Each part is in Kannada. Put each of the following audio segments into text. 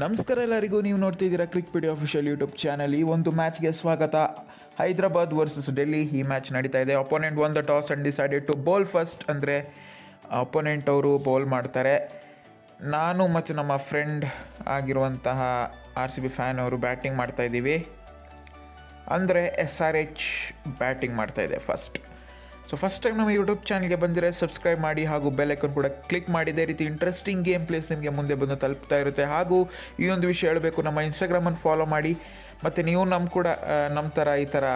ನಮಸ್ಕಾರ ಎಲ್ಲರಿಗೂ. ನೀವು ನೋಡ್ತಿದ್ದೀರಾ ಕ್ರಿಕ್ಪಿಡಿ ಅಫಿಷಿಯಲ್ ಯೂಟ್ಯೂಬ್ ಚಾನಲ್. ಈ ಒಂದು ಮ್ಯಾಚ್ಗೆ ಸ್ವಾಗತ. ಹೈದರಾಬಾದ್ ವರ್ಸಸ್ ಡೆಲ್ಲಿ ಈ ಮ್ಯಾಚ್ ನಡೀತಾ ಇದೆ. Opponent won the toss and decided to bowl first. ಅಂದರೆ ಅಪೋನೆಂಟ್ ಅವರು ಬೌಲ್ ಮಾಡ್ತಾರೆ. ನಾನು ಮತ್ತು ನಮ್ಮ ಫ್ರೆಂಡ್ ಆಗಿರುವಂತಹ RCB ಫ್ಯಾನ್ ಅವರು ಬ್ಯಾಟಿಂಗ್ ಮಾಡ್ತಾಯಿದ್ದೀವಿ. ಅಂದರೆ SRH ಬ್ಯಾಟಿಂಗ್ ಮಾಡ್ತಾಯಿದೆ ಫಸ್ಟ್. ಸೊ ಫಸ್ಟ್ ಟೈಮ್ ನಮ್ಮ ಯೂಟ್ಯೂಬ್ ಚಾನಲ್ಗೆ ಬಂದಿರೋ ಸಬ್ಸ್ಕ್ರೈಬ್ ಮಾಡಿ ಹಾಗೂ ಬೆಲ್ ಐಕಾನ್ ಕೂಡ ಕ್ಲಿಕ್ ಮಾಡಿ. ಇದೇ ರೀತಿ ಇಂಟ್ರೆಸ್ಟಿಂಗ್ ಗೇಮ್ ಪ್ಲೇಸ್ ನಿಮಗೆ ಮುಂದೆ ಬಂದು ತಲುಪ್ತಾ ಇರುತ್ತೆ. ಹಾಗೂ ಈ ಒಂದು ವಿಷಯ ಹೇಳಬೇಕು, ನಮ್ಮ ಇನ್ಸ್ಟಾಗ್ರಾಮನ್ನು ಫಾಲೋ ಮಾಡಿ. ಮತ್ತು ನೀವು ನಮ್ಮ ಥರ ಈ ಥರ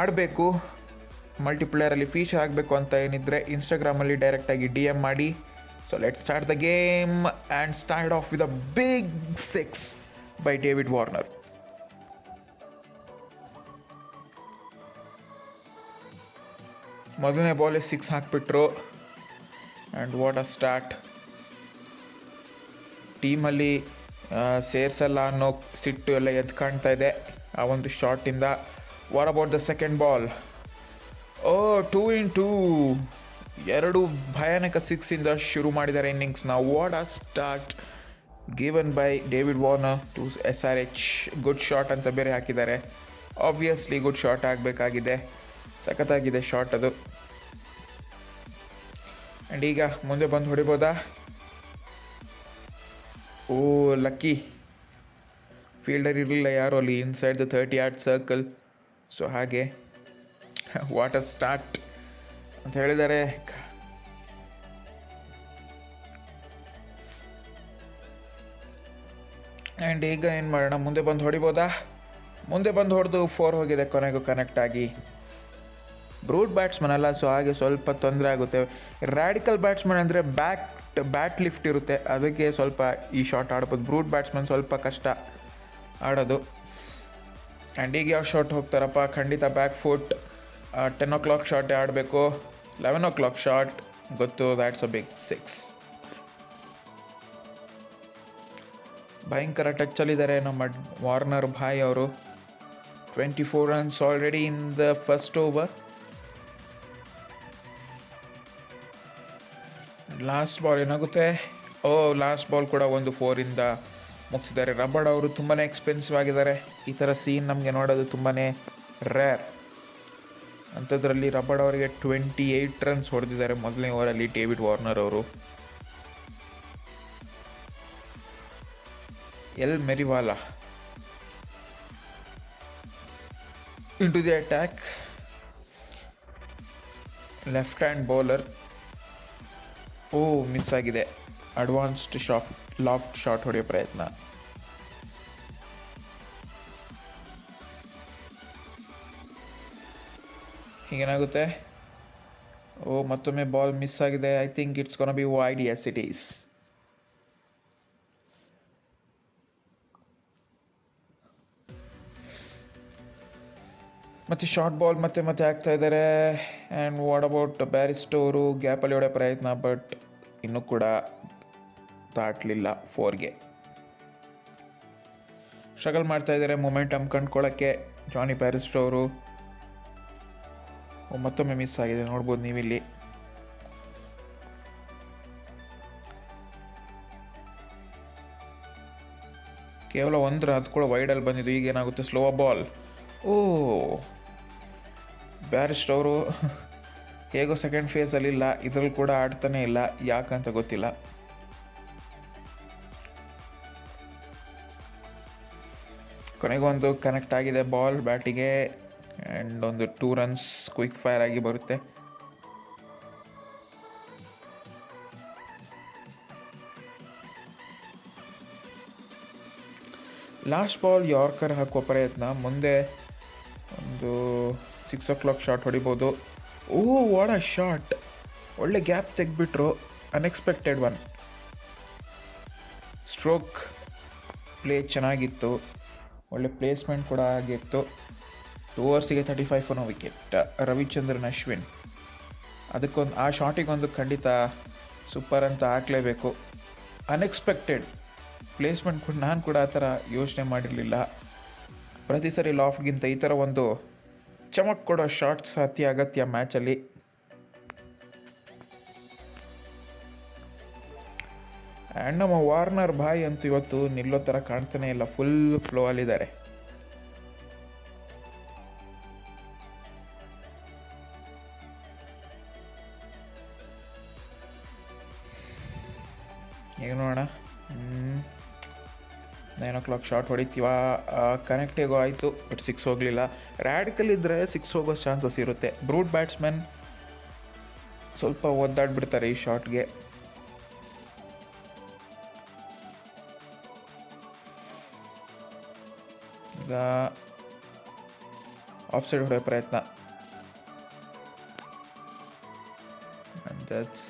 ಆಡಬೇಕು, ಮಲ್ಟಿಪ್ಲೇಯರಲ್ಲಿ ಫೀಚರ್ ಆಗಬೇಕು ಅಂತ ಏನಿದ್ರೆ ಇನ್ಸ್ಟಾಗ್ರಾಮಲ್ಲಿ ಡೈರೆಕ್ಟಾಗಿ DM ಮಾಡಿ. So let start the game and start off with a big 6 by David Warner. ಮೊದಲನೇ ಬಾಲೇ 6 ಹಾಕಿಬಿಟ್ರು. And what a start. ಟೀಮಲ್ಲಿ ಸೇರಿಸಲ್ಲ ಅನ್ನೋ ಸಿಟ್ಟು ಎಲ್ಲ ಎದ್ದು ಕಾಣ್ತಾ ಇದೆ ಆ ಒಂದು ಶಾಟಿಂದ. What about the second ball? 2 in 2 ಎರಡು ಭಯಾನಕ 6ಇಂದ ಶುರು ಮಾಡಿದ್ದಾರೆ ಇನ್ನಿಂಗ್ಸ್ನ. What a start given by David Warner to SRH. Good shot ಅಂತ ಬೇರೆ ಹಾಕಿದ್ದಾರೆ. ಆಬ್ವಿಯಸ್ಲಿ ಗುಡ್ ಶಾಟ್ ಆಗಬೇಕಾಗಿದೆ. ಸಖತ್ತಾಗಿದೆ ಶಾಟ್ ಅದು. ಆ್ಯಂಡ್ ಈಗ ಮುಂದೆ ಬಂದು ಹೊಡಿಬೋದಾ? ಲಕ್ಕಿ ಫೀಲ್ಡರ್ ಇರಲಿಲ್ಲ ಯಾರು ಅಲ್ಲಿ inside the 30-yard circle. So ಹಾಗೆ ವಾಟ್ ಅ ಸ್ಟಾರ್ಟ್ ಅಂತ ಹೇಳಿದ್ದಾರೆ. ಆ್ಯಂಡ್ ಈಗ ಏನು ಮಾಡೋಣ, ಮುಂದೆ ಬಂದು ಹೊಡಿಬೋದಾ? ಮುಂದೆ ಬಂದು ಹೊಡೆದು 4 ಹೋಗಿದೆ ಕೊನೆಗೂ ಕನೆಕ್ಟ್ ಆಗಿ. ಬ್ರೂಟ್ ಬ್ಯಾಟ್ಸ್ಮನ್ ಅಲ್ಲ, ಸೊ ಹಾಗೆ ಸ್ವಲ್ಪ ತೊಂದರೆ ಆಗುತ್ತೆ. ರ್ಯಾಡಿಕಲ್ ಬ್ಯಾಟ್ಸ್ಮನ್ ಅಂದರೆ ಬ್ಯಾಟ್ ಲಿಫ್ಟ್ ಇರುತ್ತೆ, ಅದಕ್ಕೆ ಸ್ವಲ್ಪ ಈ ಶಾಟ್ ಆಡ್ಬೋದು. ಬ್ರೂಟ್ ಬ್ಯಾಟ್ಸ್ಮನ್ ಸ್ವಲ್ಪ ಕಷ್ಟ ಆಡೋದು. ಆ್ಯಂಡ್ ಈಗ ಯಾವ ಶಾಟ್ ಹೋಗ್ತಾರಪ್ಪ? ಖಂಡಿತ ಬ್ಯಾಕ್ ಫುಟ್. 10 o'clock ಶಾಟೇ ಆಡಬೇಕು. 11 o'clock ಶಾಟ್ ಗೊತ್ತು, ದ್ಯಾಟ್ಸ್ ಅ ಬಿಗ್ 6. ಭಯಂಕರ ಟಚ್ಚಲ್ಲಿದ್ದಾರೆ ನಮ್ಮ ವಾರ್ನರ್ ಭಾಯ್ ಅವರು. 24 runs already in the first over. Last ball ಏನಾಗುತ್ತೆ? ಲಾಸ್ಟ್ ಬಾಲ್ ಕೂಡ ಒಂದು 4ಇಂದ ಮುಗಿಸಿದ್ದಾರೆ. ರಬಡ್ ಅವರು ತುಂಬಾ ಎಕ್ಸ್ಪೆನ್ಸಿವ್ ಆಗಿದ್ದಾರೆ. ಈ ಥರ ಸೀನ್ ನಮಗೆ ನೋಡೋದು ತುಂಬಾ ರೇರ್. ಅಂಥದ್ರಲ್ಲಿ ರಬಡ್ ಅವರಿಗೆ 28 runs ಹೊಡೆದಿದ್ದಾರೆ ಮೊದಲನೇ ಓವರಲ್ಲಿ ಡೇವಿಡ್ ವಾರ್ನರ್ ಅವರು. L Meriwala into the attack. Left hand bowler. Miss ಆಗಿದೆ. ಅಡ್ವಾನ್ಸ್ಡ್ ಲಾಫ್ಟ್ ಶಾಟ್ ಹೊಡೆಯೋ ಪ್ರಯತ್ನ. ಹೀಗೇನಾಗುತ್ತೆ? ಮತ್ತೊಮ್ಮೆ ಬಾಲ್ ಮಿಸ್ ಆಗಿದೆ. I think it's gonna be wide. Yes it is. ಮತ್ತು ಶಾರ್ಟ್ ಬಾಲ್ ಮತ್ತೆ ಆಗ್ತಾ ಇದ್ದಾರೆ. ಆ್ಯಂಡ್ ವಾಟ್ ಅಬೌಟ್ ಬ್ಯಾರಿಸ್ಟೋ ಅವರು ಗ್ಯಾಪಲ್ಲಿ ಹೊಡೆಯೋ ಪ್ರಯತ್ನ, ಬಟ್ ಇನ್ನೂ ಕೂಡ ದಾಟಲಿಲ್ಲ 4ಗೆ. ಸ್ಟ್ರಗಲ್ ಮಾಡ್ತಾ ಇದ್ದಾರೆ ಮೊಮೆಂಟಮ್ ಕಂಡ್ಕೊಳ್ಳೋಕ್ಕೆ ಜಾನಿ ಬ್ಯಾರಿಸ್ಟೋ ಅವರು. ಮತ್ತೊಮ್ಮೆ ಮಿಸ್ ಆಗಿದೆ, ನೋಡ್ಬೋದು ನೀವಿಲ್ಲಿ. ಕೇವಲ 1 ಅದು ಕೂಡ ವೈಡಲ್ಲಿ ಬಂದಿದ್ದು. ಈಗ ಏನಾಗುತ್ತೆ? Slow ball. ಬ್ಯಾರಿಸ್ಟೋ ಅವರು ಹೇಗೋ ಸೆಕೆಂಡ್ ಫೇಸಲ್ಲಿಲ್ಲ, ಇದರಲ್ಲಿ ಕೂಡ ಆಡ್ತಾನೆ ಇಲ್ಲ, ಯಾಕಂತ ಗೊತ್ತಿಲ್ಲ. ಕೊನೆಗೊಂದು ಕನೆಕ್ಟ್ ಆಗಿದೆ ಬಾಲ್ ಬ್ಯಾಟಿಗೆ. ಆ್ಯಂಡ್ ಒಂದು 2 runs ಕ್ವಿಕ್ ಫೈರ್ ಆಗಿ ಬರುತ್ತೆ. ಲಾಸ್ಟ್ ಬಾಲ್ ಯಾರ್ಕರ್ ಹಾಕುವ ಪ್ರಯತ್ನ. ಮುಂದೆ ಒಂದು 6 o'clock ಶಾಟ್ ಹೊಡಿಬೋದು. What a shot. ಒಳ್ಳೆ ಗ್ಯಾಪ್ ತೆಗೆದ್ಬಿಟ್ರು. Unexpected one. ಸ್ಟ್ರೋಕ್ ಪ್ಲೇ ಚೆನ್ನಾಗಿತ್ತು, ಒಳ್ಳೆ ಪ್ಲೇಸ್ಮೆಂಟ್ ಕೂಡ ಆಗಿತ್ತು. 2 overs 35 for 1 wicket. Ravichandran Ashwin ಆ ಶಾಟಿಗೊಂದು ಖಂಡಿತ ಸೂಪರ್ ಅಂತ ಹಾಕಲೇಬೇಕು. ಅನ್ಎಕ್ಸ್ಪೆಕ್ಟೆಡ್ ಪ್ಲೇಸ್ಮೆಂಟ್ ಕೂಡ. ನಾನು ಕೂಡ ಆ ಥರ ಯೋಚನೆ ಮಾಡಿರಲಿಲ್ಲ. ಪ್ರತಿ ಸರಿ ಲಾಫ್ಟ್ಗಿಂತ ಈ ಥರ ಒಂದು ಚಮಕ್ ಕೊಡೋ ಶಾಟ್ಸ್ ಅತಿ ಅಗತ್ಯ ಮ್ಯಾಚಲ್ಲಿ. ಆ್ಯಂಡ್ ನಮ್ಮ ವಾರ್ನರ್ ಭಾಯ್ ಅಂತೂ ಇವತ್ತು ನಿಲ್ಲೋ ಥರ ಕಾಣ್ತಾನೆ ಇಲ್ಲ, ಫುಲ್ ಫ್ಲೋ ಅಲ್ಲಿದ್ದಾರೆ. ಈಗ ನೋಡೋಣ. 9 o'clock ಶಾಟ್ ಹೊಡಿತೀವ. ಕನೆಕ್ಟಿಗೋ ಆಯಿತು, ಬಟ್ 6 ಹೋಗಲಿಲ್ಲ. ರ್ಯಾಡಿಕಲ್ ಇದ್ದರೆ 6 ಹೋಗೋ ಚಾನ್ಸಸ್ ಇರುತ್ತೆ. ಬ್ರೂಟ್ ಬ್ಯಾಟ್ಸ್ಮನ್ ಸ್ವಲ್ಪ ಒದ್ದಾಡ್ಬಿಡ್ತಾರೆ ಈ ಶಾಟ್ಗೆ. ಈಗ ಆಫ್ ಸೈಡ್ ಹೊಡೆಯೋ ಪ್ರಯತ್ನ. And that's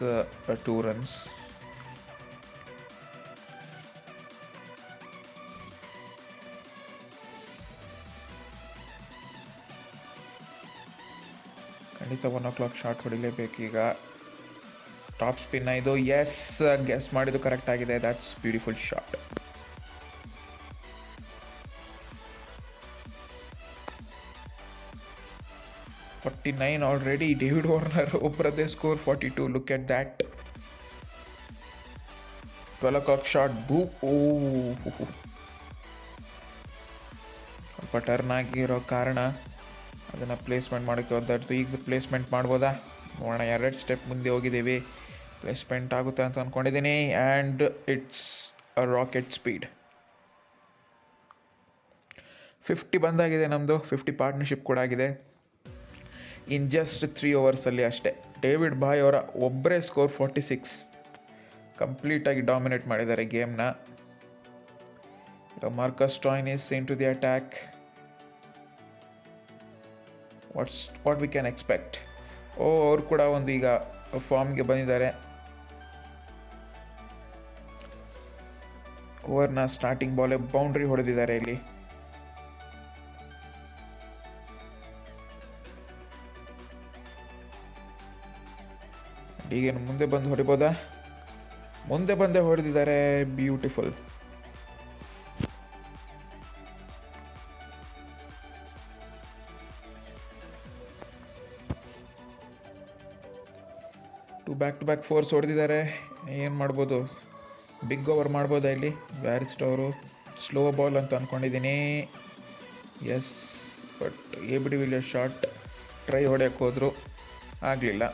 2 runs. ಖಂಡಿತ 1 o'clock ಶಾಟ್ ಹೊಡಿಲೇಬೇಕು. ಈಗ ಟಾಪ್ ಸ್ಪಿನ್ ಇದು. ಎಸ್, ಗೆಸ್ ಮಾಡಿದ್ದು ಕರೆಕ್ಟ್ ಆಗಿದೆ. That's beautiful shot. $49 ಆಲ್ರೆಡಿ. ಡೇವಿಡ್ ವಾರ್ನರ್ ಒಬ್ಬರದೇ score 42. Look at that. 12 o'clock shot. ಬೂ. ಓ, ಸ್ವಲ್ಪ ಟರ್ನ್ ಆಗಿರೋ ಕಾರಣ ಅದನ್ನು ಪ್ಲೇಸ್ಮೆಂಟ್ ಮಾಡೋಕ್ಕೆ ಹೋದಾಡ್ತು. ಈಗ ಪ್ಲೇಸ್ಮೆಂಟ್ ಮಾಡ್ಬೋದಾ ನೋಡೋಣ. 2 ಸ್ಟೆಪ್ ಮುಂದೆ ಹೋಗಿದ್ದೀವಿ. ಪ್ಲೇಸ್ಮೆಂಟ್ ಆಗುತ್ತೆ ಅಂತ ಅಂದ್ಕೊಂಡಿದ್ದೀನಿ. And it's a rocket speed. 50 ಬಂದಾಗಿದೆ ನಮ್ಮದು. 50 ಪಾರ್ಟ್ನರ್ಶಿಪ್ ಕೂಡ ಆಗಿದೆ ಇನ್ ಜಸ್ಟ್ 3 ಓವರ್ಸಲ್ಲಿ ಅಷ್ಟೇ. ಡೇವಿಡ್ ಭಾಯ್ ಅವರ ಒಬ್ಬರೇ ಸ್ಕೋರ್ 46. ಕಂಪ್ಲೀಟಾಗಿ ಡಾಮಿನೇಟ್ ಮಾಡಿದ್ದಾರೆ ಗೇಮ್ನ. Marcus Stoinis into the attack. What we can expect. ಅವ್ರು ಕೂಡ ಒಂದು ಈಗ ಫಾರ್ಮ್ಗೆ ಬಂದಿದ್ದಾರೆ. ಓವರ್ನ ಸ್ಟಾರ್ಟಿಂಗ್ ಬಾಲೇ ಬೌಂಡ್ರಿ ಹೊಡೆದಿದ್ದಾರೆ ಇಲ್ಲಿ. ಈಗೇನು ಮುಂದೆ ಬಂದು ಹೊಡಿಬೋದಾ? ಮುಂದೆ ಬಂದೇ ಹೊಡೆದಿದ್ದಾರೆ. ಬ್ಯೂಟಿಫುಲ್. ಬ್ಯಾಕ್ ಟು ಬ್ಯಾಕ್ 4 ಹೊಡೆದಿದ್ದಾರೆ. ಏನು ಮಾಡ್ಬೋದು? ಬಿಗ್ ಓವರ್ ಮಾಡ್ಬೋದಾ ಇಲ್ಲಿ ಬ್ಯಾರಿಸ್ಟ್ ಅವರು? ಸ್ಲೋ ಬಾಲ್ ಅಂತ ಅಂದ್ಕೊಂಡಿದ್ದೀನಿ. Yes, but A B de Villiers shot try ಹೊಡೆಯೋಕ್ಕೆ ಹೋದರು, ಆಗಲಿಲ್ಲ.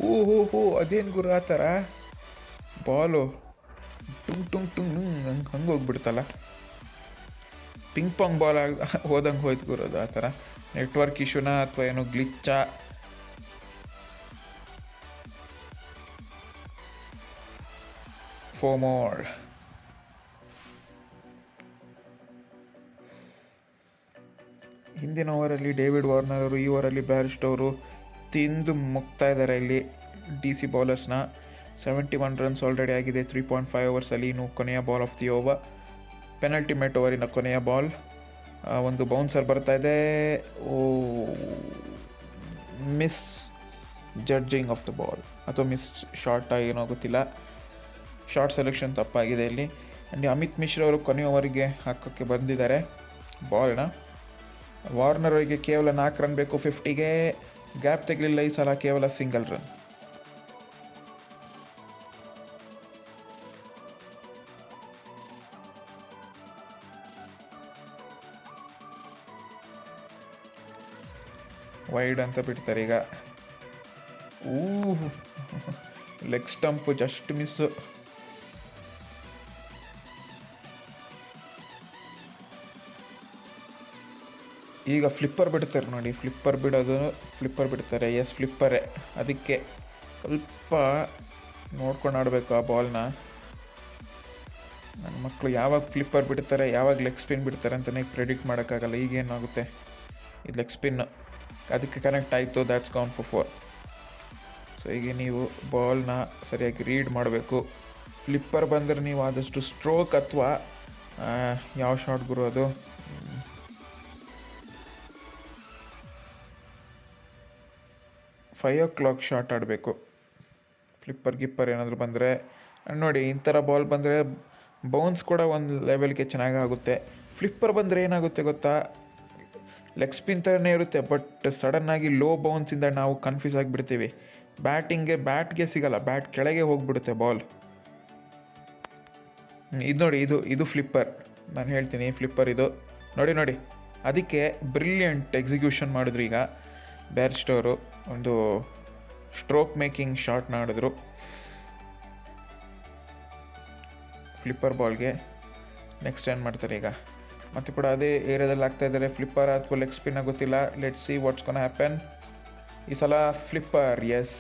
ಓಹೋ, ಅದೇನು ಗುರು ಆ ಥರ ಬಾಲು ಟುಂಗ್ ಟುಂಗ್ ಟುಂಗ್ ಹಂಗೆ ಹೋಗ್ಬಿಡ್ತಲ್ಲ. ಪಿಂಗ್ ಪಾಂಗ್ ಬಾಲ್ ಹೋದಂಗೆ ಹೋಯ್ತು ಗುರೋದು. ಆ ಥರ ನೆಟ್ವರ್ಕ್ ಇಶ್ಯೂನ ಅಥವಾ ಏನೋ ಗ್ಲಿಚ್ಚಾ? Four more. ಹಿಂದಿನ ಓವರಲ್ಲಿ ಡೇವಿಡ್ ವಾರ್ನರ್ ಅವರು, ಈ ಓವರಲ್ಲಿ ಬ್ಯಾರಿಸ್ಟ್ ಅವರು ತಿಂದು ಮುಗ್ತಾ ಇದ್ದಾರೆ ಇಲ್ಲಿ ಡಿ ಸಿ ಬೌಲರ್ಸ್ನ. 71 runs ಆಲ್ರೆಡಿ ಆಗಿದೆ 3.5 ಓವರ್ಸಲ್ಲಿ. ಇನ್ನು ಕೊನೆಯ ball of the over, penultimate ಓವರಿನ ಕೊನೆಯ ಬಾಲ್. ಒಂದು ಬೌನ್ಸರ್ ಬರ್ತಾ ಇದೆ. Misjudging of the ball ಅಥವಾ ಮಿಸ್ ಶಾರ್ಟ್ ಏನೋ ಗೊತ್ತಿಲ್ಲ. ಶಾರ್ಟ್ ಸೆಲೆಕ್ಷನ್ ತಪ್ಪಾಗಿದೆ ಇಲ್ಲಿ. ಆ್ಯಂಡ್ ಅಮಿತ್ ಮಿಶ್ರಾ ಅವರು ಕೊನೆಯ ಓವರಿಗೆ ಹಾಕೋಕ್ಕೆ ಬಂದಿದ್ದಾರೆ ಬಾಲ್ನ. ವಾರ್ನರ್ ಅವರಿಗೆ ಕೇವಲ 4 ರನ್ ಬೇಕು 50ಗೆ. ಗ್ಯಾಪ್ ತೆಗಲಿಲ್ಲ ಈ ಸಲ, ಕೇವಲ ಸಿಂಗಲ್ ರನ್. ವೈಡ್ ಅಂತ ಬಿಡ್ತಾರೆ ಈಗ. Leg stump just miss. ಈಗ ಫ್ಲಿಪ್ಪರ್ ಬಿಡ್ತಾರೆ ನೋಡಿ. ಫ್ಲಿಪ್ಪರ್ ಬಿಡ್ತಾರೆ. ಎಸ್, ಫ್ಲಿಪ್ಪರೇ. ಅದಕ್ಕೆ ಸ್ವಲ್ಪ ನೋಡ್ಕೊಂಡು ಆಡಬೇಕು ಆ ಬಾಲ್ನ. ನನ್ನ ಮಕ್ಕಳು ಯಾವಾಗ ಫ್ಲಿಪ್ಪರ್ ಬಿಡ್ತಾರೆ, ಯಾವಾಗ ಲೆಗ್ ಸ್ಪಿನ್ ಬಿಡ್ತಾರೆ ಅಂತಲೇ ಪ್ರೆಡಿಕ್ಟ್ ಮಾಡೋಕ್ಕಾಗಲ್ಲ. ಈಗೇನಾಗುತ್ತೆ, ಇದು ಲೆಗ್ ಸ್ಪಿನ್ ಅದಕ್ಕೆ ಕನೆಕ್ಟ್ ಆಯಿತು. That's gown for 4. ಸೊ ಈಗ ನೀವು ಬಾಲ್ನ ಸರಿಯಾಗಿ ರೀಡ್ ಮಾಡಬೇಕು. ಫ್ಲಿಪ್ಪರ್ ಬಂದರೆ ನೀವು ಆದಷ್ಟು ಸ್ಟ್ರೋಕ್ ಅಥವಾ ಯಾವ ಶಾಟ್ ಗುರು ಅದು, 5 o'clock ಶಾಟ್ ಆಡಬೇಕು. ಗಿಪ್ಪರ್ ಏನಾದರೂ ಬಂದರೆ ನೋಡಿ. ಈ ಥರ ಬಾಲ್ ಬಂದರೆ ಬೌನ್ಸ್ ಕೂಡ ಒಂದು ಲೆವೆಲ್ಗೆ ಚೆನ್ನಾಗಿ ಆಗುತ್ತೆ. ಫ್ಲಿಪ್ಪರ್ ಬಂದರೆ ಏನಾಗುತ್ತೆ ಗೊತ್ತಾ, ಲೆಗ್ ಸ್ಪಿನ್ ಥರನೇ ಇರುತ್ತೆ, ಬಟ್ ಸಡನ್ನಾಗಿ ಲೋ ಬೌನ್ಸಿಂದ ನಾವು ಕನ್ಫ್ಯೂಸ್ ಆಗಿಬಿಡ್ತೀವಿ. ಬ್ಯಾಟ್ಗೆ ಸಿಗಲ್ಲ, ಬ್ಯಾಟ್ ಕೆಳಗೆ ಹೋಗಿಬಿಡುತ್ತೆ ಬಾಲ್. ಇದು ನೋಡಿ, ಇದು ಫ್ಲಿಪ್ಪರ್. ನಾನು ಹೇಳ್ತೀನಿ ಫ್ಲಿಪ್ಪರ್ ಇದು. ನೋಡಿ ಅದಕ್ಕೆ ಬ್ರಿಲಿಯಂಟ್ ಎಕ್ಸಿಕ್ಯೂಷನ್ ಮಾಡಿದ್ರು. ಈಗ ಬ್ಯಾರ್ಸ್ಟೋರು ಒಂದು ಸ್ಟ್ರೋಕ್ ಮೇಕಿಂಗ್ ಶಾಟ್ ಮಾಡಿದ್ರು ಫ್ಲಿಪ್ಪರ್ ಬಾಲ್ಗೆ. ನೆಕ್ಸ್ಟ್ ಏನು ಮಾಡ್ತಾರೆ ಈಗ? ಮತ್ತೆ ಕೂಡ ಅದೇ ಏರಿಯಾದಲ್ಲಿ ಆಗ್ತಾ ಇದ್ದಾರೆ. ಫ್ಲಿಪ್ಪರ್ ಅಥವಾ ಲೆಗ್ ಸ್ಪಿನ್ ಗೊತ್ತಿಲ್ಲ. Let see what's gonna happen. ಈ ಸಲ ಫ್ಲಿಪ್ಪರ್. ಎಸ್,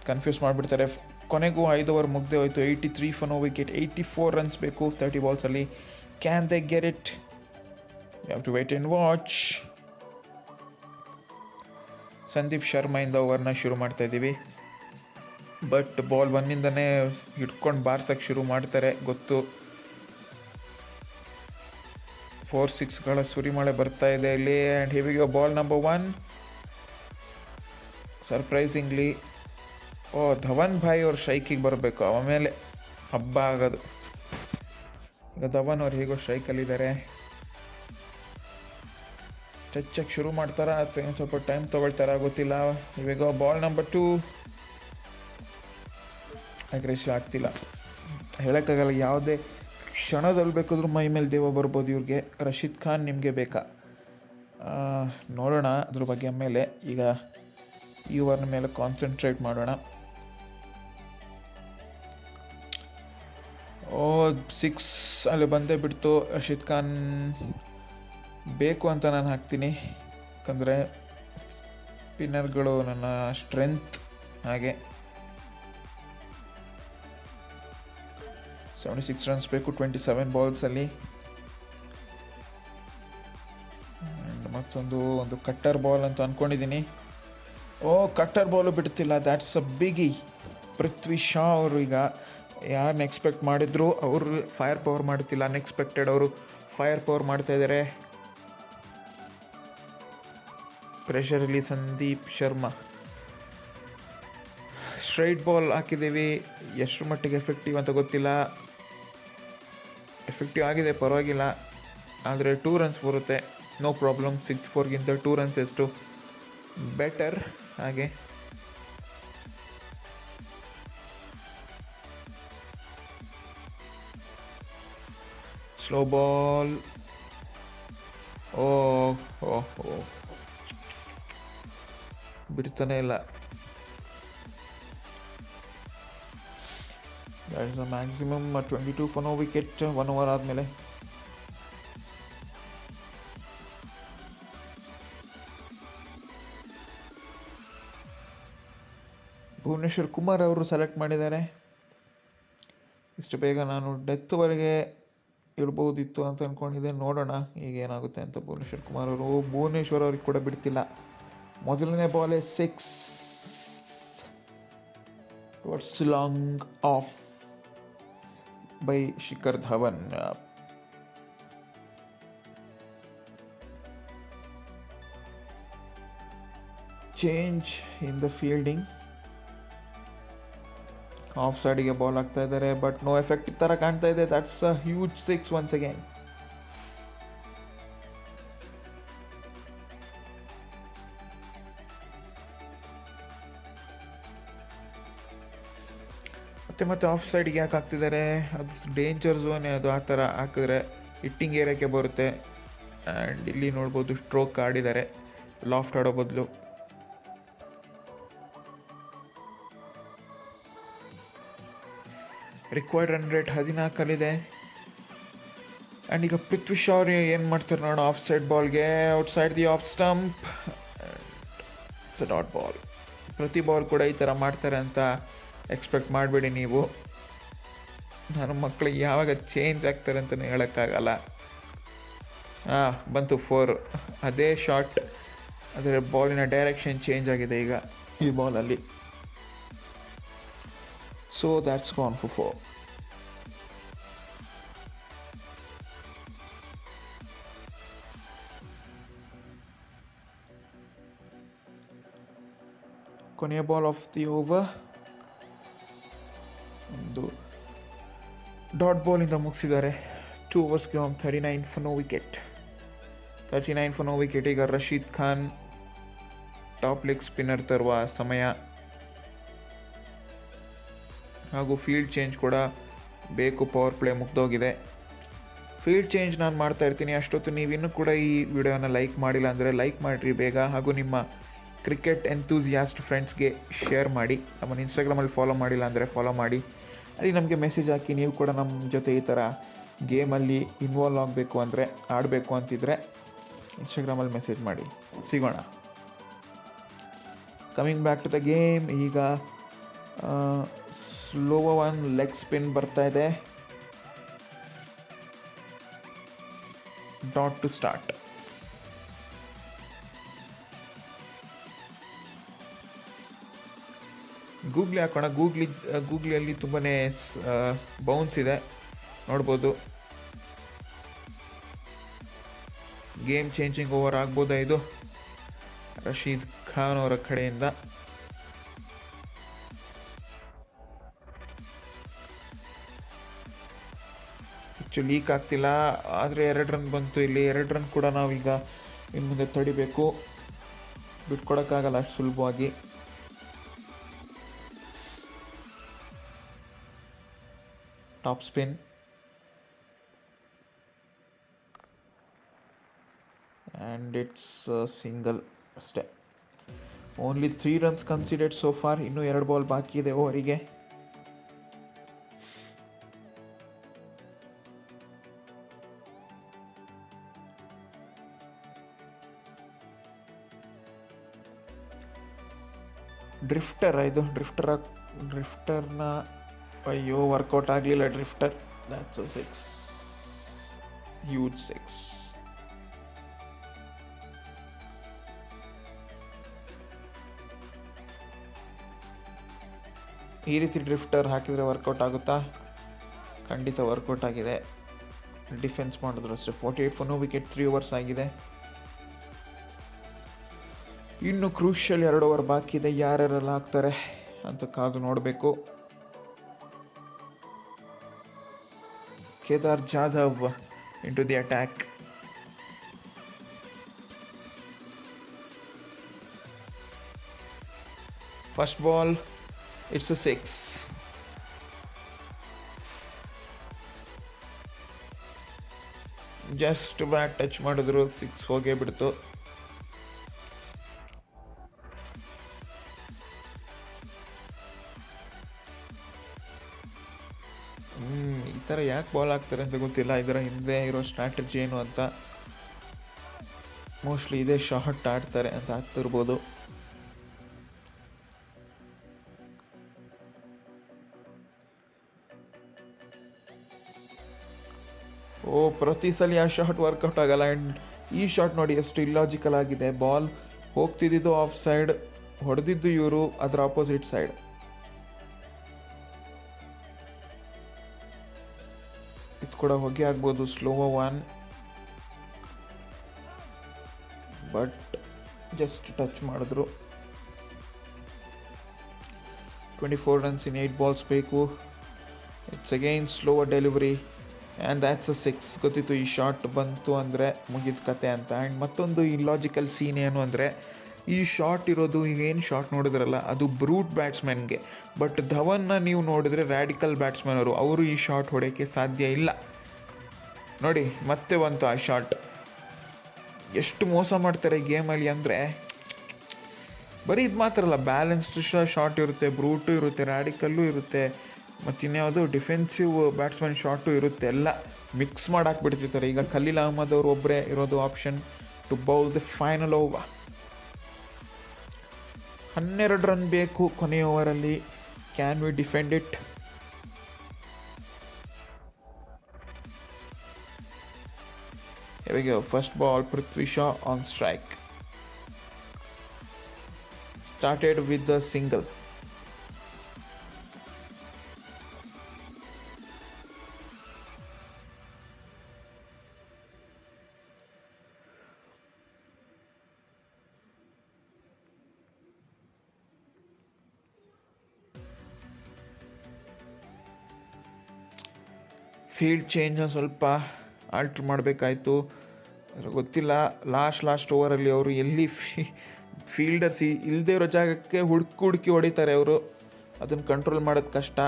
ಕನ್ಫ್ಯೂಸ್ ಮಾಡಿಬಿಡ್ತಾರೆ. ಕೊನೆಗೂ 5 ಓವರ್ ಮುಗ್ದೇ ಹೋಯಿತು. 83 ಫಾರ್ ನೋ ವಿಕೆಟ್. 84 ರನ್ಸ್ ಬೇಕು 30 ಬಾಲ್ಸಲ್ಲಿ. Can they get it? You have to wait and watch. Sandeep ಶರ್ಮಾಯಿಂದ ಓವರ್ನ ಶುರು ಮಾಡ್ತಾ ಇದ್ದೀವಿ. ಬಟ್ ಬಾಲ್ 1ಇಂದನೇ ಹಿಡ್ಕೊಂಡು ಬಾರ್ಸಕ್ಕೆ ಶುರು ಮಾಡ್ತಾರೆ, ಗೊತ್ತು. 4-6ಗಳ ಸುರಿಮಳೆ ಬರ್ತಾ ಇದೆ ಇಲ್ಲಿ. ಆ್ಯಂಡ್ ಹಿವಿಗೆ ಬಾಲ್ ನಂಬರ್ 1. ಸರ್ಪ್ರೈಸಿಂಗ್ಲಿ ಧವನ್ ಭಾಯ್ ಅವ್ರ ಸ್ಟ್ರೈಕಿಗೆ ಬರಬೇಕು, ಆಮೇಲೆ ಹಬ್ಬ ಆಗೋದು. ಈಗ ಧವನ್ ಅವ್ರು ಹೇಗೋ ಸ್ಟ್ರೈಕಲ್ಲಿದ್ದಾರೆ. ಚಚ್ಚಕ್ಕೆ ಶುರು ಮಾಡ್ತಾರಾ ಅಥವಾ ಏನು ಸ್ವಲ್ಪ ಟೈಮ್ ತೊಗೊಳ್ತಾರಾ ಗೊತ್ತಿಲ್ಲ. ಇವಾಗ ಬಾಲ್ ನಂಬರ್ 2. ಅಗ್ರೆಸಿವ್ ಆಗ್ತಿಲ್ಲ, ಹೇಳೋಕ್ಕಾಗಲ್ಲ. ಯಾವುದೇ ಕ್ಷಣದಲ್ಲಿ ಬೇಕಾದ್ರೂ ಮೈ ಮೇಲೆ ದೇವ ಬರ್ಬೋದು ಇವ್ರಿಗೆ. ರಶೀದ್ ಖಾನ್ ನಿಮಗೆ ಬೇಕಾ? ನೋಡೋಣ ಅದ್ರ ಬಗ್ಗೆ ಆಮೇಲೆ. ಈಗ ಈ ಓವರ್ನ ಮೇಲೆ ಕಾನ್ಸಂಟ್ರೇಟ್ ಮಾಡೋಣ. 6 ಅಲ್ಲಿ ಬಂದೇ ಬಿಡ್ತು. ರಶೀದ್ ಖಾನ್ ಬೇಕು ಅಂತ ನಾನು ಹಾಕ್ತೀನಿ, ಯಾಕಂದರೆ ಸ್ಪಿನ್ನರ್ಗಳು ನನ್ನ ಸ್ಟ್ರೆಂತ್. ಹಾಗೆ 76 ರನ್ಸ್ ಬೇಕು 27 ಬಾಲ್ಸಲ್ಲಿ. ಒಂದು ಕಟ್ಟರ್ ಬಾಲ್ ಅಂತ ಅಂದ್ಕೊಂಡಿದ್ದೀನಿ. ಕಟ್ಟರ್ ಬಾಲು ಬಿಡ್ತಿಲ್ಲ. ದ್ಯಾಟ್ಸ್ ಅ ಬಿಗಿ. ಪೃಥ್ವಿ ಶಾ ಅವರು ಈಗ ಯಾರನ್ನ ಎಕ್ಸ್ಪೆಕ್ಟ್ ಮಾಡಿದ್ರು ಅವರು ಫೈರ್ ಪವರ್ ಮಾಡ್ತಿಲ್ಲ. ಅನ್ಎಕ್ಸ್ಪೆಕ್ಟೆಡ್ ಅವರು ಫೈರ್ ಪವರ್ ಮಾಡ್ತಾ ಇದ್ದಾರೆ. ಪ್ರೆಷರಲ್ಲಿ ಸಂದೀಪ್ ಶರ್ಮಾ. ಸ್ಟ್ರೈಟ್ ಬಾಲ್ ಹಾಕಿದ್ದೀವಿ, ಎಷ್ಟು ಮಟ್ಟಿಗೆ ಎಫೆಕ್ಟಿವ್ ಅಂತ ಗೊತ್ತಿಲ್ಲ. ಎಫೆಕ್ಟಿವ್ ಆಗಿದೆ, ಪರವಾಗಿಲ್ಲ. ಆದರೆ 2 ರನ್ಸ್ ಬರುತ್ತೆ, ನೋ ಪ್ರಾಬ್ಲಮ್. 6-4ಗಿಂತ 2 ರನ್ಸ್ ಎಷ್ಟು ಬೆಟರ್. ಹಾಗೆ ಸ್ಲೋ ಬಾಲ್. ಬಿಡ್ತಾನೆ ಇಲ್ಲ. That is a maximum 22 for no wicket 1 over ಆದಮೇಲೆ. ಭುವನೇಶ್ವರ್ ಕುಮಾರ್ ಅವರು ಸೆಲೆಕ್ಟ್ ಮಾಡಿದ್ದಾರೆ. ಇಷ್ಟು ಬೇಗ ನಾನು ಡೆತ್ವರೆಗೆ ಇಡ್ಬೋದಿತ್ತು ಅಂತ ಅಂದ್ಕೊಂಡಿದ್ದೆ. ನೋಡೋಣ ಈಗ ಏನಾಗುತ್ತೆ ಅಂತ. ಭುವನೇಶ್ವರ್ ಕುಮಾರ್ ಅವರು ಭುವನೇಶ್ವರ್ ಅವ್ರಿಗೆ ಕೂಡ ಬಿಡ್ತಿಲ್ಲ. ಮೊದಲನೇ ಬಾಲೇ 6. What's long of by Shikhar Dhawan. Change in the fielding. Of ಸೈಡಿಗೆ ಬಾಲ್ ಹಾಕ್ತಾ ಇದ್ದಾರೆ, ಬಟ್ ನೋ ಎಫೆಕ್ಟ್ ಥರ ಕಾಣ್ತಾ ಇದೆ. That's a huge 6 once again. ಮತ್ತೆ ಆಫ್ ಸೈಡ್ಗೆ ಯಾಕೆ ಹಾಕ್ತಿದ್ದಾರೆ? ಅದು ಡೇಂಜರ್ ಝೋನೇ, ಅದು ಆ ಥರ ಹಾಕಿದ್ರೆ ಹಿಟ್ಟಿಂಗ್ ಏರಿಯಾಕ್ಕೆ ಬರುತ್ತೆ. ಆ್ಯಂಡ್ ಇಲ್ಲಿ ನೋಡ್ಬೋದು ಸ್ಟ್ರೋಕ್ ಆಡಿದ್ದಾರೆ ಲಾಫ್ಟ್ ಆಡೋ ಬದಲು. ರಿಕ್ವೈರ್ಡ್ ರನ್ ರೇಟ್ 14 ಆ್ಯಂಡ್ ಈಗ ಪೃಥ್ವಿ ಶಾ ಅವ್ರು ಏನು ಮಾಡ್ತಾರೆ ನೋಡೋ. ಆಫ್ ಸೈಡ್ ಬಾಲ್ಗೆ outside the off stump. It's a dot ball. ಪ್ರತಿ ಬಾಲ್ ಕೂಡ ಈ ಥರ ಮಾಡ್ತಾರೆ ಅಂತ ಎಕ್ಸ್ಪೆಕ್ಟ್ ಮಾಡಬೇಡಿ ನೀವು. ನನ್ನ ಮಕ್ಕಳಿಗೆ ಯಾವಾಗ ಚೇಂಜ್ ಆಗ್ತಾರೆ ಅಂತಲೇ ಹೇಳೋಕ್ಕಾಗಲ್ಲ. ಬಂತು 4. ಅದೇ ಶಾಟ್, ಅದರ ಬಾಲಿನ ಡೈರೆಕ್ಷನ್ ಚೇಂಜ್ ಆಗಿದೆ ಈಗ ಈ ಬಾಲಲ್ಲಿ. So that's gone for 4. ಕೊನೆಯ ಬಾಲ್ ಆಫ್ ದಿ ಓವರ್. ಒಂದು ಡಾಟ್ ಬಾಲಿಂದ ಮುಗಿಸಿದ್ದಾರೆ. 2 ಓವರ್ಸ್ಗೆ 39 for no wicket. 39 for no wicket. ಈಗ Rashid Khan top leg spinner ತರುವ ಸಮಯ, ಹಾಗೂ ಫೀಲ್ಡ್ ಚೇಂಜ್ ಕೂಡ ಬೇಕು. ಪವರ್ ಪ್ಲೇ ಮುಗ್ದೋಗಿದೆ. ಫೀಲ್ಡ್ ಚೇಂಜ್ ನಾನು ಮಾಡ್ತಾ ಇರ್ತೀನಿ. ಅಷ್ಟೊತ್ತು ನೀವಿನ್ನೂ ಕೂಡ ಈ ವಿಡಿಯೋನ ಲೈಕ್ ಮಾಡಿಲ್ಲ ಅಂದರೆ ಲೈಕ್ ಮಾಡಿರಿ ಬೇಗ, ಹಾಗೂ ನಿಮ್ಮ ಕ್ರಿಕೆಟ್ ಎಂತೂಸಿಯಾಸ್ಟ್ ಫ್ರೆಂಡ್ಸ್ಗೆ ಶೇರ್ ಮಾಡಿ. ನಮ್ಮನ್ನು ಇನ್ಸ್ಟಾಗ್ರಾಮಲ್ಲಿ ಫಾಲೋ ಮಾಡಿಲ್ಲ ಅಂದರೆ ಫಾಲೋ ಮಾಡಿ. ಅಲ್ಲಿ ನಮಗೆ ಮೆಸೇಜ್ ಹಾಕಿ, ನೀವು ಕೂಡ ನಮ್ಮ ಜೊತೆ ಈ ಥರ ಗೇಮಲ್ಲಿ ಇನ್ವಾಲ್ವ್ ಆಗಬೇಕು ಅಂದರೆ, ಆಡಬೇಕು ಅಂತಿದ್ರೆ ಇನ್ಸ್ಟಾಗ್ರಾಮಲ್ಲಿ ಮೆಸೇಜ್ ಮಾಡಿ. ಸಿಗೋಣ. Coming back to the game. ಈಗ ಸ್ಲೋ ಒನ್ ಲೆಗ್ ಸ್ಪಿನ್ ಬರ್ತಾ ಇದೆ. Dot to start. ಗೂಗ್ಲಿ ಹಾಕೋಣ. ಗೂಗ್ಲಿಯಲ್ಲಿ ತುಂಬಾ ಬೌನ್ಸ್ ಇದೆ ನೋಡ್ಬೋದು. ಗೇಮ್ ಚೇಂಜಿಂಗ್ ಓವರ್ ಆಗ್ಬೋದಾ ಇದು ರಶೀದ್ ಖಾನ್ ಅವರ ಕಡೆಯಿಂದ? ಹೆಚ್ಚು ಲೀಕ್ ಆಗ್ತಿಲ್ಲ, ಆದರೆ 2 ರನ್ ಬಂತು ಇಲ್ಲಿ. 2 ರನ್ ಕೂಡ ನಾವೀಗ ಇನ್ನು ಮುಂದೆ ತಡಿಬೇಕು, ಬಿಟ್ಕೊಡೋಕ್ಕಾಗಲ್ಲ ಅಷ್ಟು ಸುಲಭವಾಗಿ. Top spin and it's single ಅಷ್ಟೇ. Only 3 runs considered so far. ಇನ್ನೂ 2 ಬಾಲ್ ಬಾಕಿ ಇದೆ ಓವರಿಗೆ. ಇದು ಡ್ರಿಫ್ಟರ್ನ ಅಯ್ಯೋ ವರ್ಕೌಟ್ ಆಗಲಿಲ್ಲ. ಡ್ರಿಫ್ಟರ್, ದ್ಯಾಟ್ಸ್ ಅ 6, ಹ್ಯೂಜ್ 6. ಈ ರೀತಿ ಡ್ರಿಫ್ಟರ್ ಹಾಕಿದರೆ ವರ್ಕೌಟ್ ಆಗುತ್ತಾ? ಖಂಡಿತ ವರ್ಕೌಟ್ ಆಗಿದೆ. ಡಿಫೆನ್ಸ್ ಮಾಡಿದ್ರು ಅಷ್ಟೇ. 48 ಫಾರ್ ನೋ ವಿಕೆಟ್, 3 ಓವರ್ಸ್ ಆಗಿದೆ. ಇನ್ನು ಕ್ರೂಷಿಯಲ್ 2 ಓವರ್ ಬಾಕಿ ಇದೆ. ಯಾರ್ಯಾರೆಲ್ಲ ಹಾಕ್ತಾರೆ ಅಂತ ಕಾದು ನೋಡಬೇಕು. Kedar Jadhav into the attack. First ball, it's a 6. Just bat touch ಮಾಡಿದ್ರು, 6 ಹೋಗೇ ಬಿಡ್ತು. ಈ ಥರ ಯಾಕೆ ಬಾಲ್ ಹಾಕ್ತಾರೆ ಅಂತ ಗೊತ್ತಿಲ್ಲ. ಇದರ ಹಿಂದೆ ಇರೋ ಸ್ಟ್ರಾಟಜಿ ಏನು ಅಂತ. ಮೋಸ್ಟ್ಲಿ ಇದೇ ಶಾರ್ಟ್ ಆಡ್ತಾರೆ ಅಂತ ಆಗ್ತಿರ್ಬೋದು. ಪ್ರತಿ ಸಲ ಆ ಶಾಟ್ ವರ್ಕೌಟ್ ಆಗಲ್ಲ. ಆ್ಯಂಡ್ ಈ ಶಾಟ್ ನೋಡಿ ಎಷ್ಟು ಇಲ್ಲಾಜಿಕಲ್ ಆಗಿದೆ. ಬಾಲ್ ಹೋಗ್ತಿದ್ದು ಆಫ್ ಸೈಡ್, ಹೊಡೆದಿದ್ದು ಇವರು ಅದರ ಆಪೋಸಿಟ್ ಸೈಡ್. ಇದು ಕೂಡ ಹೊಗೆ ಆಗ್ಬೋದು. Slow one, but just touch ಮಾಡಿದ್ರು. 24 ರನ್ಸ್ ಇನ್ 8 ಬಾಲ್ಸ್ ಬೇಕು. It's again slower delivery and that's a 6. ಗೊತ್ತಿತ್ತು ಈ ಶಾಟ್ ಬಂತು ಅಂದರೆ ಮುಗಿದ ಕತೆ ಅಂತ. ಆ್ಯಂಡ್ ಮತ್ತೊಂದು ಇಲ್ಲಾಜಿಕಲ್ ಸೀನ್ ಏನು ಅಂದರೆ, ಈ ಶಾಟ್ ಇರೋದು, ಈಗೇನು ಶಾಟ್ ನೋಡಿದ್ರಲ್ಲ ಅದು ಬ್ರೂಟ್ ಬ್ಯಾಟ್ಸ್ಮನ್ಗೆ. ಬಟ್ ಧವನ್ನ ನೀವು ನೋಡಿದ್ರೆ ರ್ಯಾಡಿಕಲ್ ಬ್ಯಾಟ್ಸ್ಮನ್ ಅವರು ಈ ಶಾಟ್ ಹೊಡೆಯೋಕ್ಕೆ ಸಾಧ್ಯ ಇಲ್ಲ. ನೋಡಿ ಮತ್ತೆ ಬಂತು ಆ ಶಾಟ್. ಎಷ್ಟು ಮೋಸ ಮಾಡ್ತಾರೆ ಗೇಮಲ್ಲಿ ಅಂದರೆ, ಬರೀ ಇದು ಮಾತ್ರ ಅಲ್ಲ, ಬ್ಯಾಲೆನ್ಸ್ಡ್ ಶಾಟ್ ಇರುತ್ತೆ, ಬ್ರೂಟು ಇರುತ್ತೆ, ರ್ಯಾಡಿಕಲ್ಲು ಇರುತ್ತೆ, ಮತ್ತು ಇನ್ಯಾವುದು ಡಿಫೆನ್ಸಿವ್ ಬ್ಯಾಟ್ಸ್ಮನ್ ಶಾಟು ಇರುತ್ತೆ. ಎಲ್ಲ ಮಿಕ್ಸ್ ಮಾಡಾಕ್ಬಿಡ್ತಿರ್ತಾರೆ. ಈಗ ಖಲೀಲ್ ಅಹ್ಮದ್ ಅವರು ಒಬ್ಬರೇ ಇರೋದು option to bowl the final over. 12 run ಬೇಕು ಕೊನೆಯ ಓವರಲ್ಲಿ. Can we defend it? Here we go. First ball, Prithvi Shaw on strike. Started with the single. Field change ಸ್ವಲ್ಪ ಆಲ್ಟ್ರ್ ಮಾಡಬೇಕಾಯಿತು. ಗೊತ್ತಿಲ್ಲ. ಲಾಸ್ಟ್ ಓವರಲ್ಲಿ ಅವರು ಎಲ್ಲಿ ಫೀಲ್ಡರ್ಸ್ ಇಲ್ಲದೇ ಇರೋ ಜಾಗಕ್ಕೆ ಹುಡುಕಿ ಹೊಡಿತಾರೆ ಅವರು. ಅದನ್ನು ಕಂಟ್ರೋಲ್ ಮಾಡೋದು ಕಷ್ಟ.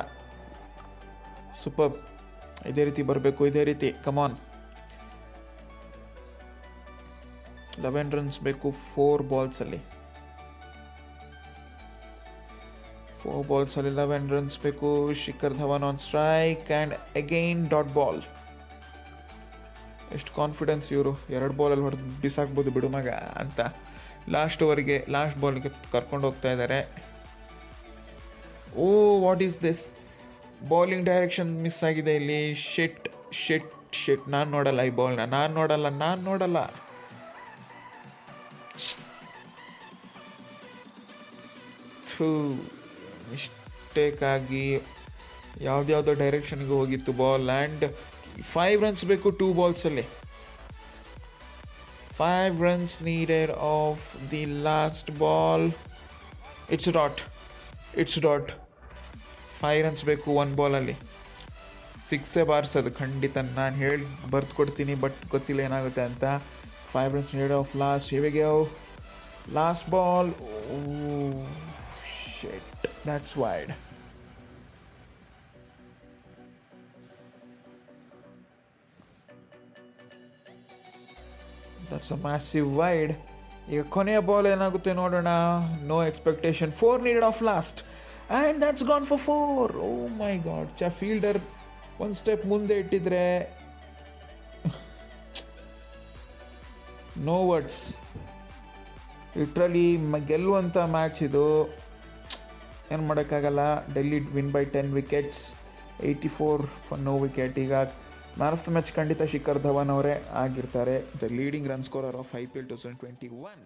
ಸೂಪರ್. ಇದೇ ರೀತಿ ಬರಬೇಕು, ಇದೇ ರೀತಿ. ಕಮಾನ್. 11 ರನ್ಸ್ ಬೇಕು 4 ಬಾಲ್ಸಲ್ಲಿ. 4 ಬಾಲ್ಸಲ್ಲಿ 11 ರನ್ಸ್ ಬೇಕು. Shikhar Dhawan on strike and again dot ball. ಎಷ್ಟು ಕಾನ್ಫಿಡೆನ್ಸ್ ಇವರು, 2 ಬಾಲಲ್ಲಿ ಹೊಡೆದು ಬಿಸಾಕ್ಬೋದು ಬಿಡು ಮಗ ಅಂತ ಲಾಸ್ಟ್ ಬಾಲ್ಗೆ ಕರ್ಕೊಂಡು ಹೋಗ್ತಾ ಇದ್ದಾರೆ. Oh what is this, bowling direction miss ಆಗಿದೆ ಇಲ್ಲಿ. ಶೆಟ್ ನಾನು ನೋಡಲ್ಲ ಈ ಬಾಲ್ನ, ನಾನು ನೋಡಲ್ಲ. ಮಿಸ್ಟೇಕ್ ಆಗಿ ಯಾವುದ್ಯಾವುದೋ ಡೈರೆಕ್ಷನ್ಗೆ ಹೋಗಿತ್ತು ಬಾಲ್. ಆ್ಯಂಡ್ 5 ರನ್ಸ್ ಬೇಕು 2 ಬಾಲ್ಸಲ್ಲಿ. 5 runs needed of the last ball. It's dot. 5 runs ಬೇಕು 1 ಬಾಲಲ್ಲಿ. 6 ಬಾರಿಸೋದು ಖಂಡಿತ. ನಾನು ಬರ್ದು ಕೊಡ್ತೀನಿ, ಬಟ್ ಗೊತ್ತಿಲ್ಲ ಏನಾಗುತ್ತೆ ಅಂತ. 5 runs needed off last ball. Shit, that's wide. That's a massive wide. ಈಗ ಕೊನೆಯ ಬಾಲ್ ಏನಾಗುತ್ತೆ ನೋಡೋಣ. No expectation. 4 needed off last and that's gone for 4. Oh my God. Fielder ಒಂದು ಸ್ಟೆಪ್ ಮುಂದೆ ಇಟ್ಟಿದ್ರೆ ನೋ ವರ್ಡ್ಸ್. ಲಿಟ್ರಲಿ ಗೆಲ್ಲುವಂಥ ಮ್ಯಾಚ್ ಇದು, ಏನು ಮಾಡೋಕ್ಕಾಗಲ್ಲ. Delhi win by 10 wickets, 84 for no wicket. ಈಗ ಮ್ಯಾನ್ ಆಫ್ ದ ಮ್ಯಾಚ್ ಖಂಡಿತ ಶಿಖರ್ ಧವನ್ ಅವರೇ ಆಗಿರ್ತಾರೆ. The leading run scorer of IPL 2021.